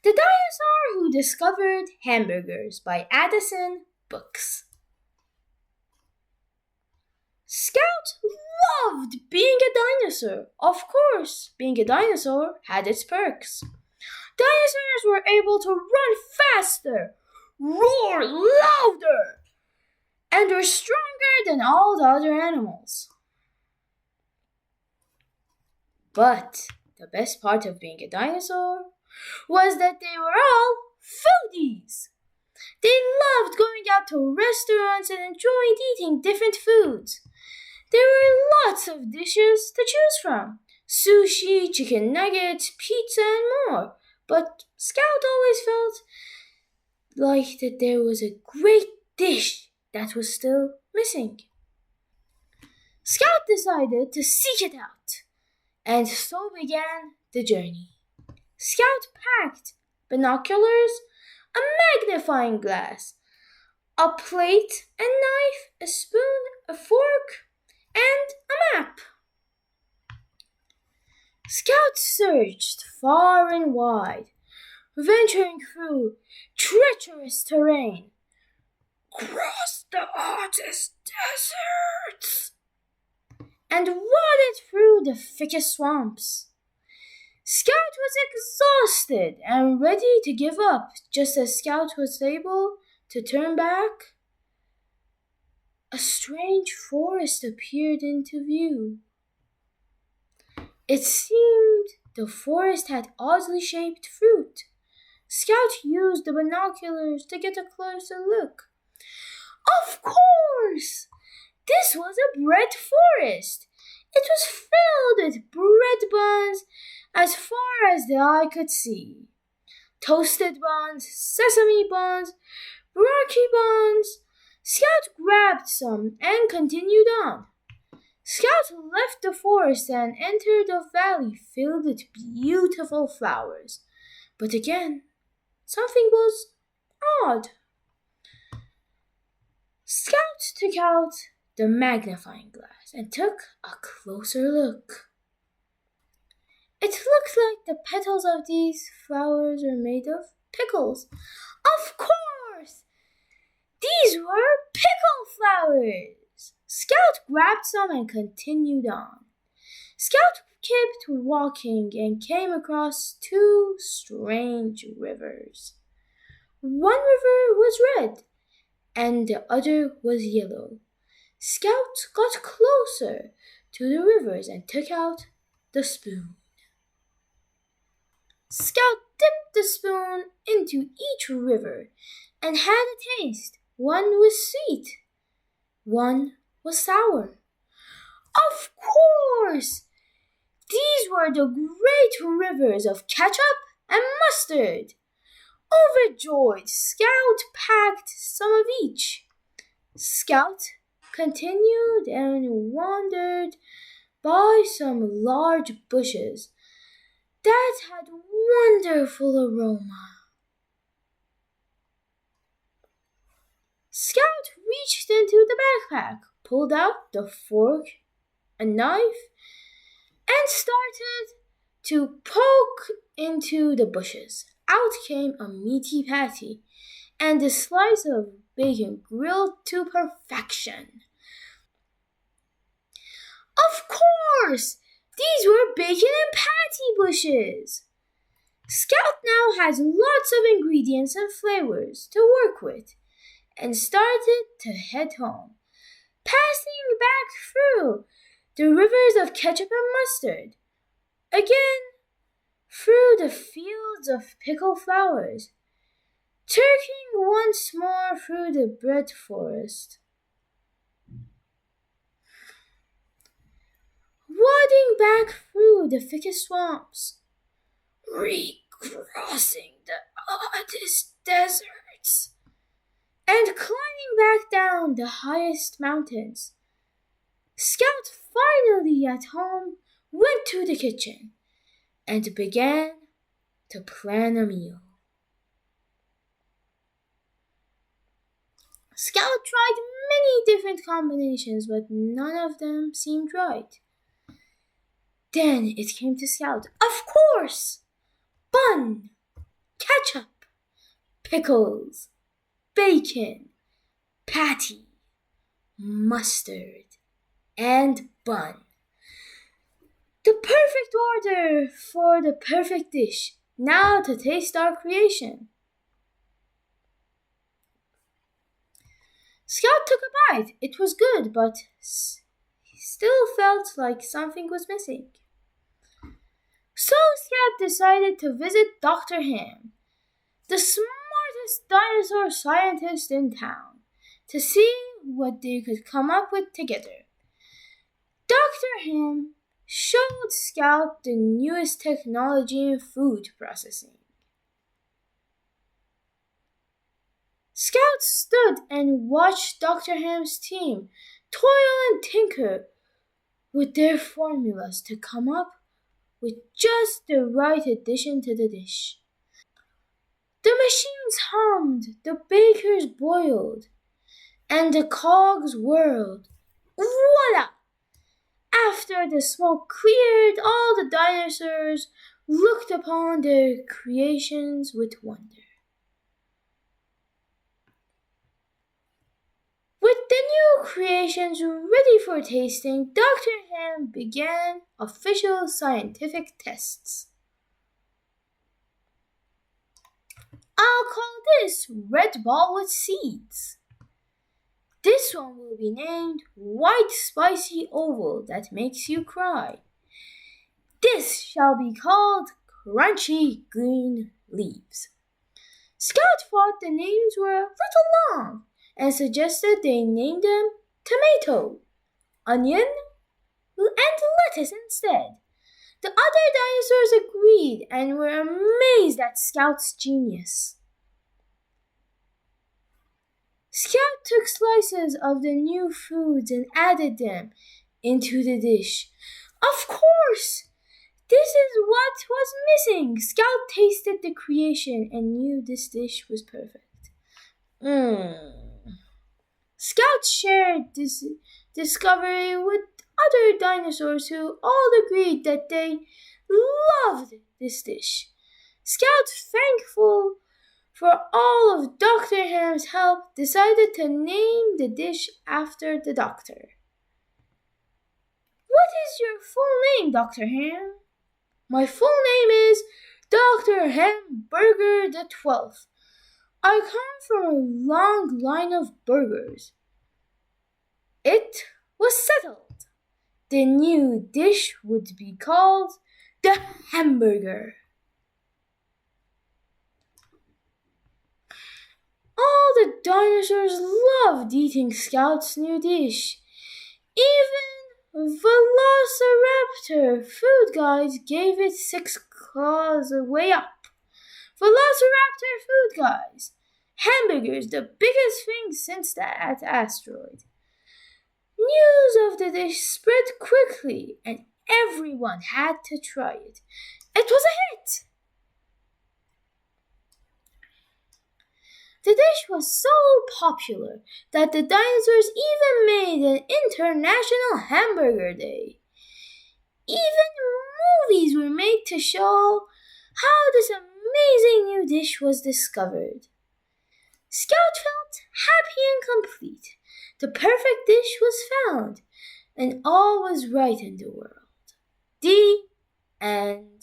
The Dinosaur Who Discovered Hamburgers by Adisan Books. Scout loved being a dinosaur. Of course, being a dinosaur had its perks. Dinosaurs were able to run faster, roar louder, and were stronger than all the other animals. But the best part of being a dinosaur was that they were all foodies. They loved going out to restaurants and enjoyed eating different foods. There were lots of dishes to choose from: sushi, chicken nuggets, pizza, and more. But Scout always felt like that there was a great dish that was still missing. Scout decided to seek it out, and so began the journey. Scout packed binoculars, a magnifying glass, a plate and knife, a spoon, a fork, and a map. Scout searched far and wide, venturing through treacherous terrain, crossed the hottest deserts, and waded through the thickest swamps. Scout was exhausted and ready to give up. Just as Scout was able to turn back, a strange forest appeared into view. It seemed the forest had oddly shaped fruit. Scout used the binoculars to get a closer look. Of course! This was a bread forest. It was filled with bread buns as far as the eye could see. Toasted buns, sesame buns, rocky buns. Scout grabbed some and continued on. Scout left the forest and entered a valley filled with beautiful flowers. But again, something was odd. Scout took out the magnifying glass and took a closer look. It looked like the petals of these flowers were made of pickles. Of course! These were pickle flowers! Scout grabbed some and continued on. Scout kept walking and came across two strange rivers. One river was red and the other was yellow. Scout got closer to the rivers and took out the spoon. Scout dipped the spoon into each river and had a taste. One was sweet, one was sour. Of course! These were the great rivers of ketchup and mustard. Overjoyed, Scout packed some of each. Scout continued and wandered by some large bushes that had wonderful aroma. Scout reached into the backpack, pulled out the fork, a knife, and started to poke into the bushes. Out came a meaty patty and a slice of bacon grilled to perfection. Of course! These were bacon and patty bushes. Scout now has lots of ingredients and flavors to work with and started to head home, passing back through the rivers of ketchup and mustard. Again, through the fields of pickled flowers, turning once more through the bread forest. Wading back through the thickest swamps, recrossing the hottest deserts, and climbing back down the highest mountains. Scout, finally at home, went to the kitchen and began to plan a meal. Scout tried many different combinations, but none of them seemed right. Then it came to Scout. Of course! Bun, ketchup, pickles, bacon, patty, mustard, and bun. The perfect order for the perfect dish. Now to taste our creation. Scout took a bite. It was good, but he still felt like something was missing. So Scout decided to visit Dr. Ham, the smartest dinosaur scientist in town, to see what they could come up with together. Dr. Ham showed Scout the newest technology in food processing. Scout stood and watched Dr. Ham's team toil and tinker with their formulas to come up with just the right addition to the dish. The machines hummed, the bakers boiled, and the cogs whirled. Voila! After the smoke cleared, all the dinosaurs looked upon their creations with wonder. With the new creations ready for tasting, Dr. Ham began official scientific tests. I'll call this red ball with seeds. This one will be named white spicy oval that makes you cry. This shall be called crunchy green leaves. Scout thought the names were a little long and suggested they name them tomato, onion, and lettuce instead. The other dinosaurs agreed and were amazed at Scout's genius. Scout took slices of the new foods and added them into the dish. Of course! This is what was missing. Scout tasted the creation and knew this dish was perfect. Scout shared this discovery with other dinosaurs who all agreed that they loved this dish. Scout, thankful for all of Dr. Ham's help, decided to name the dish after the doctor. What is your full name, Dr. Ham? My full name is Dr. Hamburger the 12th. I come from a long line of burgers. It was settled. The new dish would be called the hamburger. All the dinosaurs loved eating Scout's new dish. Even Velociraptor food guides gave it 6 claws way up. Velociraptor food guys. Hamburgers, the biggest thing since that asteroid. News of the dish spread quickly and everyone had to try it. It was a hit. The dish was so popular that the dinosaurs even made an international hamburger day. Even movies were made to show how this amazing new dish was discovered. Scout felt happy and complete. The perfect dish was found, and all was right in the world. The end.